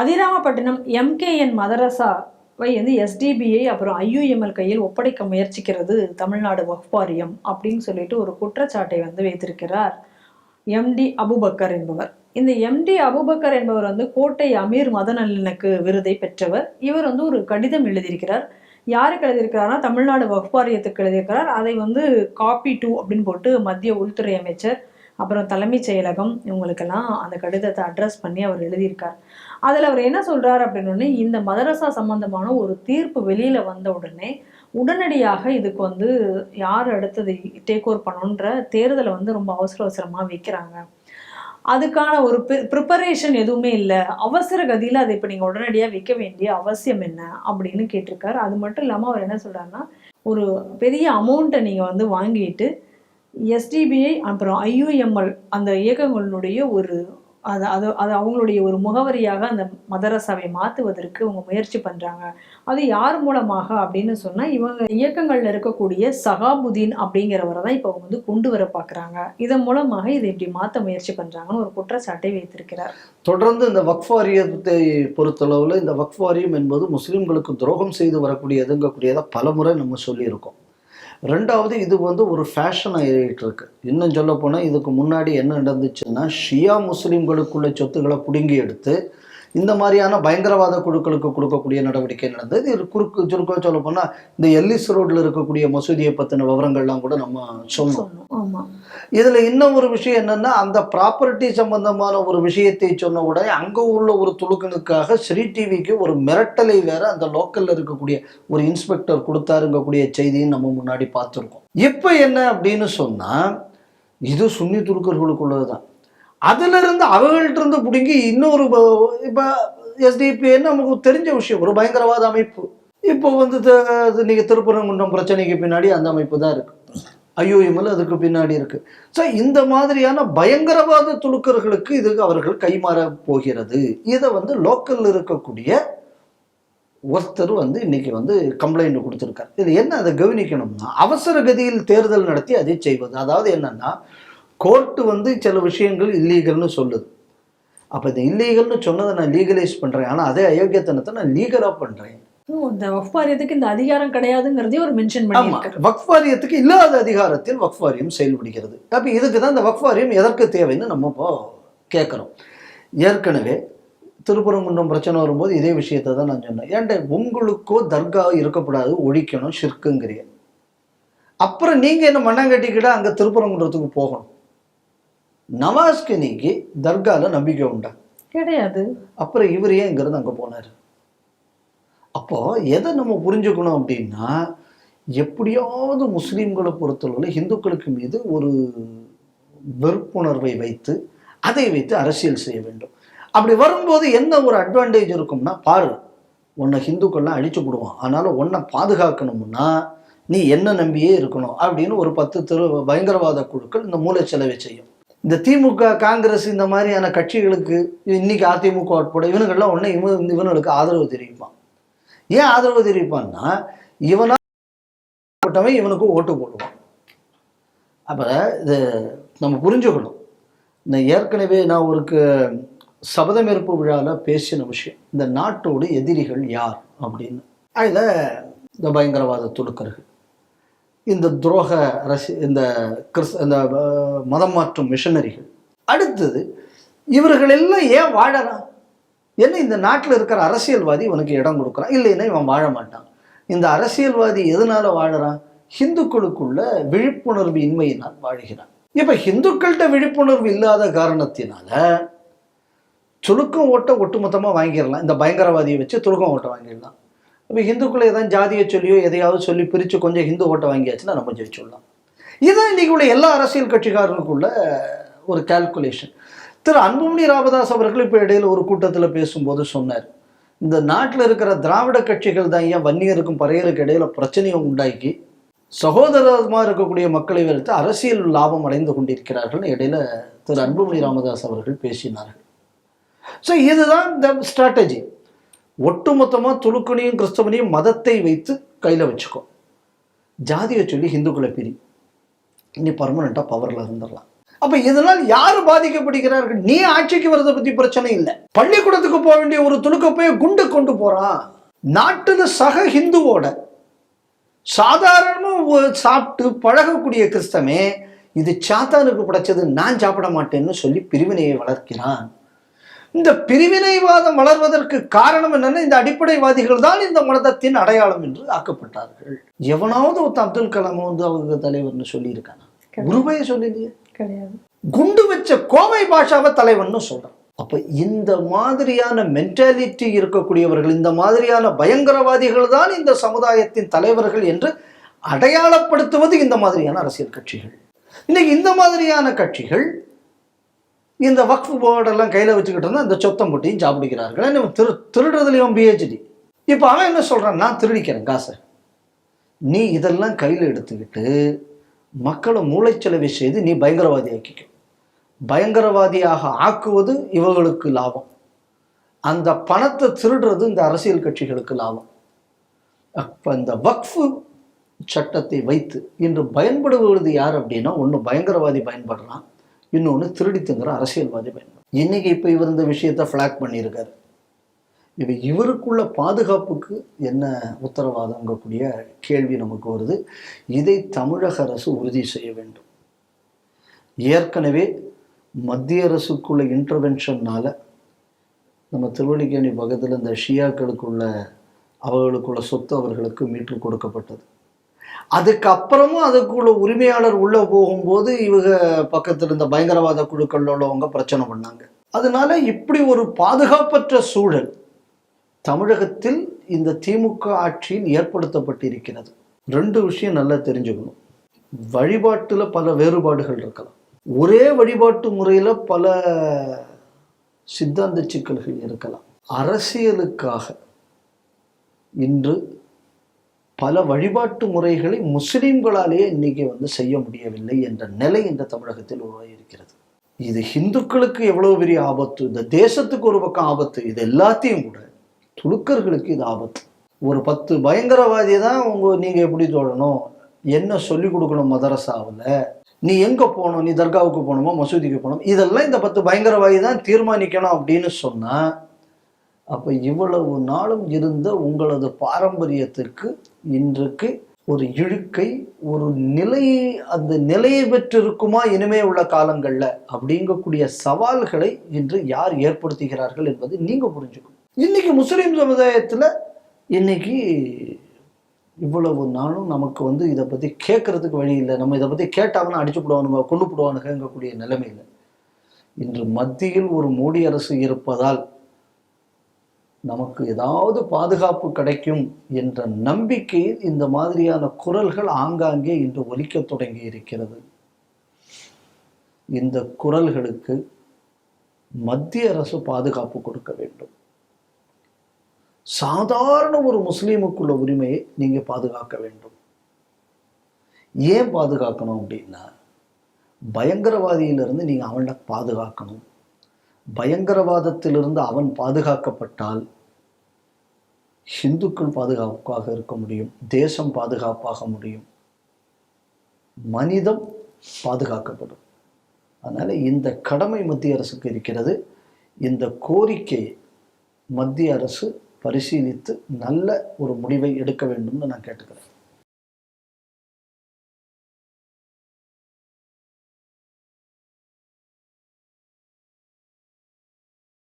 Adirampattinam MKN மதரசாவை வந்து SDBI அப்புறம் IUML கையில் ஒப்படைக்க முயற்சிக்கிறது தமிழ்நாடு வக்ஃப் வாரியம் அப்படின்னு சொல்லிட்டு ஒரு குற்றச்சாட்டை வந்து வைத்திருக்கிறார் MD அபுபக்கர் என்பவர். இந்த MD அபுபக்கர் என்பவர் வந்து கோட்டை அமீர் மதநல்லிணக்கு விருதை பெற்றவர். இவர் வந்து ஒரு கடிதம் எழுதியிருக்கிறார். யாருக்கு எழுதியிருக்கிறார்னா தமிழ்நாடு வக்ஃப் வாரியத்துக்கு எழுதியிருக்கிறார். அதை வந்து காப்பி 2 அப்படின்னு போட்டு மத்திய உள்துறை அமைச்சர் அப்புறம் தலைமைச் செயலகம் இவங்களுக்கெல்லாம் அந்த கடிதத்தை அட்ரஸ் பண்ணி அவர் எழுதியிருக்கார். அதில் அவர் என்ன சொல்றாரு அப்படின்னு, இந்த மதரசா சம்பந்தமான ஒரு தீர்ப்பு வெளியில வந்த உடனே உடனடியாக இதுக்கு வந்து யார் அடுத்தது டேக் ஓவர் பண்ணணுன்ற தேர்தலை வந்து ரொம்ப அவசரமாக வைக்கிறாங்க. அதுக்கான ஒரு ப்ரிப்பரேஷன் எதுவுமே இல்லை, அவசர கதியில் அதை இப்போ நீங்கள் உடனடியாக வைக்க வேண்டிய அவசியம் என்ன அப்படின்னு கேட்டிருக்காரு. அது மட்டும் இல்லாமல் அவர் என்ன சொல்கிறாருன்னா, ஒரு பெரிய அமௌண்ட்டை நீங்கள் வந்து வாங்கிட்டு SDBI அப்புறம் IUML அந்த இயக்கங்களுடைய ஒரு அது அவங்களுடைய ஒரு முகவரியாக அந்த மதரசாவை மாற்றுவதற்கு அவங்க முயற்சி பண்ணுறாங்க. அது யார் மூலமாக அப்படின்னு சொன்னால், இவங்க இயக்கங்களில் இருக்கக்கூடிய சகாபுதீன் அப்படிங்கிறவரை தான் இப்போ அவங்க வந்து கொண்டு வர பார்க்குறாங்க. இதன் மூலமாக இதை இப்படி மாற்ற முயற்சி பண்ணுறாங்கன்னு ஒரு குற்றச்சாட்டை வைத்திருக்கிறார். தொடர்ந்து இந்த வக்ஃப் வாரியத்தை பொறுத்தளவில் இந்த வக்ஃப் வாரியம் என்பது முஸ்லீம்களுக்கு துரோகம் செய்து வரக்கூடியதுங்கக்கூடியதை பல முறை நம்ம சொல்லியிருக்கோம். ரெண்டாவது, இது வந்து ஒரு ஃபேஷன் ஆகிட்டு இருக்கு. இன்னும் சொல்ல போனால் இதுக்கு முன்னாடி என்ன நடந்துச்சுன்னா, ஷியா முஸ்லீம்களுக்குள்ள சொத்துக்களை பிடுங்கி எடுத்து இந்த மாதிரியான பயங்கரவாத குழுக்களுக்கு கொடுக்கக்கூடிய நடவடிக்கை நடந்தது. இது சுருக்கம் சொல்ல போனால் இந்த எல்லிஸ் ரோட்டில் இருக்கக்கூடிய மசூதியை பற்றின விவரங்கள்லாம் கூட நம்ம சொன்னோம். இதில் இன்னும் ஒரு விஷயம் என்னென்னா, அந்த ப்ராப்பர்ட்டி சம்பந்தமான ஒரு விஷயத்தை சொன்ன உடனே அங்கே உள்ள ஒரு துலுக்கனுக்காக ஸ்ரீ டிவிக்கு ஒரு மிரட்டலை வேற அந்த லோக்கலில் இருக்கக்கூடிய ஒரு இன்ஸ்பெக்டர் கொடுத்தாருங்கக்கூடிய செய்தியும் நம்ம முன்னாடி பார்த்துருக்கோம். இப்போ என்ன அப்படின்னு சொன்னால், இது சுன்னி துலுக்கர்களுக்குள்ளது தான். அதிலிருந்து அவங்கள்ட்ட பிடுங்கி இன்னொரு இப்போ SDPன்னு நமக்கு தெரிஞ்ச விஷயம், ஒரு பயங்கரவாத அமைப்பு. இப்போ வந்து நீங்கள் திருப்பரங்குன்றம் பிரச்சனைக்கு பின்னாடி அந்த அமைப்பு தான் இருக்குது, IUML அதுக்கு பின்னாடி இருக்குது. ஸோ இந்த மாதிரியான பயங்கரவாத துலுக்கர்களுக்கு இதுக்கு அவர்கள் கைமாற போகிறது. இதை வந்து லோக்கலில் இருக்கக்கூடிய ஒருத்தர் வந்து இன்னைக்கு வந்து கம்ப்ளைண்ட் கொடுத்துருக்காரு. இது என்ன அதை கவனிக்கணும்னா, அவசர கதியில் தேர்தல் நடத்தி அதை செய்வது. அதாவது என்னன்னா, கோர்ட்டு வந்து சில விஷயங்கள் இல்லீகல்னு சொல்லுது. அப்போ இந்த இல்லீகல்னு சொன்னதை நான் லீகலைஸ் பண்ணுறேன், ஆனால் அதே அயோக்கியத்தனத்தை நான் லீகலாக பண்ணுறேன். இந்த வக்ஃப் வாரியத்துக்கு இந்த அதிகாரம் கிடையாதுங்கிறதையும் ஒரு மென்ஷன் பண்ணியிருக்காரு. வக்ஃப் வாரியத்துக்கு இல்லாத அதிகாரத்தில் வக்ஃப் வாரியம் செயல்படுகிறது. அப்போ இதுக்கு தான் இந்த வக்ஃப் வாரியம் எதற்கு தேவைன்னு நம்ம இப்போ கேட்குறோம். ஏற்கனவே திருப்பரங்குன்றம் பிரச்சனை வரும்போது இதே விஷயத்தை தான் நான் சொன்னேன். ஏன்டா உங்களுக்கோ தர்கா இருக்கக்கூடாது, ஒழிக்கணும், ஷிர்க்குங்கிறிய. அப்புறம் நீங்கள் என்ன மண்ணாங்கட்டிக்கிட்ட அங்கே திருப்பரங்குன்றத்துக்கு போகணும். நவாஸ்க்கு நீக்கி தர்காவில் நம்பிக்கை உண்டா? கிடையாது. அப்புறம் இவர் ஏன் இங்கிருந்து அங்கே போனார்? அப்போ எதை நம்ம புரிஞ்சுக்கணும் அப்படின்னா, எப்படியாவது முஸ்லீம்களை பொறுத்தளவில் இந்துக்களுக்கு மீது ஒரு வெறுப்புணர்வை வைத்து அதை வைத்து அரசியல் செய்ய வேண்டும். அப்படி வரும்போது என்ன ஒரு அட்வான்டேஜ் இருக்கும்னா, பாரு உன்னை ஹிந்துக்கள்லாம் அழிச்சு விடுவான், அதனால உன்னை பாதுகாக்கணும்னா நீ என்ன நம்பியே இருக்கணும் அப்படின்னு ஒரு 10 பயங்கரவாத குழுக்கள் இந்த மூளைச்சலவை செய்யும். இந்த திமுக, காங்கிரஸ் இந்த மாதிரியான கட்சிகளுக்கு இன்னைக்கு அதிமுக உட்பட இவனுக்கெல்லாம் உடனே இவனுக்கு ஆதரவு தெரிவிப்பான். ஏன் ஆதரவு தெரிவிப்பான்னா, இவனாட்டவன் இவனுக்கு ஓட்டு போடுவான். அப்போ இது நம்ம புரிஞ்சுக்கணும். இந்த ஏற்கனவே நான் ஒரு சபதமேற்பு விழாவில் பேசின விஷயம், இந்த நாட்டோடு எதிரிகள் யார் அப்படின்னு. அதில் இந்த பயங்கரவாத துலுக்கர்கள், இந்த துரோக இந்த இந்த மதம் மாற்றும் மிஷனரிகள். அடுத்தது இவர்கள் எல்லாம் ஏன் வாழறான்? என்ன இந்த நாட்டில் இருக்கிற அரசியல்வாதி இவனுக்கு இடம் கொடுக்குறான், இல்லைன்னா இவன் வாழ மாட்டான். இந்த அரசியல்வாதி எதனால வாழறான்? ஹிந்துக்களுக்குள்ள விழிப்புணர்வு இன்மையினால் வாழ்கிறான். இப்போ ஹிந்துக்கள்கிட்ட விழிப்புணர்வு இல்லாத காரணத்தினால சுருக்கம் ஓட்ட ஒட்டுமொத்தமாக வாங்கிடலாம். இந்த பயங்கரவாதியை வச்சு துருக்கம் ஓட்ட வாங்கிடலாம். இப்போ ஹிந்துக்களை ஏதாவது ஜாதியை சொல்லியோ எதையாவது சொல்லி பிரித்து கொஞ்சம் ஹிந்து ஓட்டை வாங்கியாச்சுன்னா நம்ம ஜெயிச்சுடலாம். இதுதான் இன்றைக்கி உள்ள எல்லா அரசியல் கட்சிக்காரனுக்குள்ள ஒரு கால்குலேஷன். திரு அன்புமணி ராமதாஸ் அவர்கள் இப்போ இடையில் ஒரு கூட்டத்தில் பேசும்போது சொன்னார், இந்த நாட்டில் இருக்கிற திராவிட கட்சிகள் தான் ஏன் வன்னியருக்கும் பறையருக்கு இடையில பிரச்சனையை உண்டாக்கி சகோதரமாக இருக்கக்கூடிய மக்களை வைத்து அரசியல் லாபம் அடைந்து கொண்டிருக்கிறார்கள் இடையில திரு அன்புமணி ராமதாஸ் அவர்கள் பேசினார்கள். ஸோ இதுதான் இந்த ஸ்ட்ராட்டஜி. ஒட்டுமொத்தமாக துலுக்கனையும் கிறிஸ்தவனையும் மதத்தை வைத்து கையில் வச்சுக்கோ, ஜாதியை சொல்லி ஹிந்துக்களை பிரி, இனி பர்மனெண்ட்டாக பவரில் இருந்துடலாம். அப்ப இதனால் யாரு பாதிக்கப்படுகிறார்கள்? நீ ஆட்சிக்கு வரதை பத்தி பிரச்சனை இல்லை. பள்ளிக்கூடத்துக்கு போக வேண்டிய ஒரு துணுக்க போய் குண்டு கொண்டு போறான். நாட்டுல சக ஹிந்துவோட சாதாரணமா சாப்பிட்டு பழகக்கூடிய கிறிஸ்தமே இது சாத்தானுக்கு படைச்சது, நான் சாப்பிட மாட்டேன்னு சொல்லி பிரிவினையை வளர்க்கிறான். இந்த பிரிவினைவாதம் வளர்வதற்கு காரணம் என்னன்னா, இந்த அடிப்படைவாதிகள் தான் இந்த மதத்தின் அடையாளம் என்று ஆக்கப்பட்டார்கள். எவனாவது ஒருத்தன் அப்துல் கலாம் வந்து அவங்க தலைவர்னு சொல்லியிருக்கானா? குருவையை சொல்லலையே. கிடையாது. குண்டு வச்ச கோவை பாஷாவை தலைவர்னு சொல்றான். அப்ப இந்த மாதிரியான மென்டாலிட்டி இருக்கக்கூடியவர்கள், இந்த மாதிரியான பயங்கரவாதிகள் தான் இந்த சமுதாயத்தின் தலைவர்கள் என்று அடையாளப்படுத்துவது இந்த மாதிரியான அரசியல் கட்சிகள். இன்னைக்கு இந்த மாதிரியான கட்சிகள் இந்த வக்ஃப் போர்டெல்லாம் கையில் வச்சுக்கிட்டு இருந்தால் இந்த சொத்தம் போட்டியும் சாப்பிடுகிறார்கள். திருடுறதுலையும் பிஹெச்டி. இப்போ அவன் என்ன சொல்கிறான்? நான் திருடிக்கிறேன் காசை. நீ இதெல்லாம் கையில் எடுத்துக்கிட்டு மக்களை மூளைச்சலவை செய்து நீ பயங்கரவாதி ஆக்கிக்க. பயங்கரவாதியாக ஆக்குவது இவர்களுக்கு லாபம். அந்த பணத்தை திருடுறது இந்த அரசியல் கட்சிகளுக்கு லாபம். அப்போ இந்த வக்ஃப் சட்டத்தை வைத்து இன்று பயன்படுவது யார் அப்படின்னா, ஒன்று பயங்கரவாதி பயன்படுறான், இன்னொன்று திருடித்துங்கிற அரசியல்வாதி பயன்படுறான். இன்னைக்கு இப்போ இவர் இந்த விஷயத்தை ஃப்ளாக் பண்ணியிருக்காரு. இப்போ இவருக்குள்ள பாதுகாப்புக்கு என்ன உத்தரவாதங்கக்கூடிய கேள்வி நமக்கு வருது. இதை தமிழக அரசு உறுதி செய்ய வேண்டும். ஏற்கனவே மத்திய அரசுக்குள்ள இன்டர்வென்ஷன்னால நம்ம திருவல்லிக்கேணி பக்கத்தில் இந்த ஷியாக்களுக்குள்ள அவர்களுக்குள்ள சொத்து அவர்களுக்கு மீட்டு கொடுக்கப்பட்டது. அதுக்கப்புறமும் அதுக்குள்ள உரிமையாளர் உள்ள போகும்போது இவங்க பக்கத்தில் இருந்த பயங்கரவாத குழுக்கள் உள்ளவங்க பிரச்சனை பண்ணாங்க. அதனால இப்படி ஒரு பாதுகாப்பற்ற சூழல் தமிழகத்தில் இந்த திமுக ஆட்சியில் ஏற்படுத்தப்பட்டிருக்கிறது. ரெண்டு விஷயம் நல்லா தெரிஞ்சுக்கணும். வழிபாட்டுல பல வேறுபாடுகள் இருக்கலாம். ஒரே வழிபாட்டு முறையில பல சித்தாந்த சிக்கல்கள் இருக்கலாம். அரசியலுக்காக இன்று பல வழிபாட்டு முறைகளை முஸ்லிம்களாலேயே இன்னைக்கு செய்ய முடியவில்லை என்ற நிலை இந்த தமிழகத்தில் உருவாகி இருக்கிறது. இது ஹிந்துக்களுக்கு எவ்வளவு பெரிய ஆபத்து, இந்த தேசத்துக்கு ஒரு பக்கம் ஆபத்து, இது எல்லாத்தையும் கூட துலுக்கர்களுக்கு இது ஆபத்து. ஒரு 10 பயங்கரவாதியை தான் நீங்க எப்படி தோழணும், என்ன சொல்லி கொடுக்கணும் மதரசாவில், நீ எங்க போகணும், நீ தர்காவுக்கு போகணுமா மசூதிக்கு போகணும், இதெல்லாம் இந்த 10 பயங்கரவாதி தான் தீர்மானிக்கணும் அப்படின்னு சொன்னா, அப்ப இவ்வளவு நாளும் இருந்த உங்களது பாரம்பரியத்திற்கு இன்றைக்கு ஒரு இழுக்கை, ஒரு நிலை, அந்த நிலையை பெற்றிருக்குமா இனிமே உள்ள காலங்கள்ல அப்படிங்கக்கூடிய சவால்களை இன்று யார் ஏற்படுத்துகிறார்கள் என்பதை நீங்க புரிஞ்சுக்கணும். இன்னைக்கு முஸ்லிம் சமுதாயத்துல இன்னைக்கு இவ்வளவு நாளும் நமக்கு இதை பத்தி கேட்கறதுக்கு வழி இல்லை. நம்ம இதை பத்தி கேட்டாங்கன்னா அடிச்சு போடுவானுங்க, கொண்டு போடுவானுங்கக்கூடிய நிலைமையில இன்று மத்தியில் ஒரு மோடி அரசு இருப்பதால் நமக்கு ஏதாவது பாதுகாப்பு கிடைக்கும் என்ற நம்பிக்கையில் இந்த மாதிரியான குரல்கள் ஆங்காங்கே இன்று ஒலிக்க தொடங்கி இருக்கிறது. இந்த குரல்களுக்கு மத்திய அரசு பாதுகாப்பு கொடுக்க வேண்டும். சாதாரண ஒரு முஸ்லீமுக்குள்ள உரிமையை நீங்க பாதுகாக்க வேண்டும். ஏன் பாதுகாக்கணும் அப்படின்னா, பயங்கரவாதியிலிருந்து நீங்க அவனை பாதுகாக்கணும். பயங்கரவாதத்திலிருந்து அவன் பாதுகாக்கப்பட்டால் ஹிந்துக்கள் பாதுகாப்பாக இருக்க முடியும், தேசம் பாதுகாப்பாக முடியும், மனிதம் பாதுகாக்கப்படும். அதனால இந்த கடமை மத்திய அரசுக்கு இருக்கிறது. இந்த கோரிக்கையை மத்திய அரசு பரிசீலித்து நல்ல ஒரு முடிவை எடுக்க வேண்டும்னு நான் கேட்டுக்கிறேன்.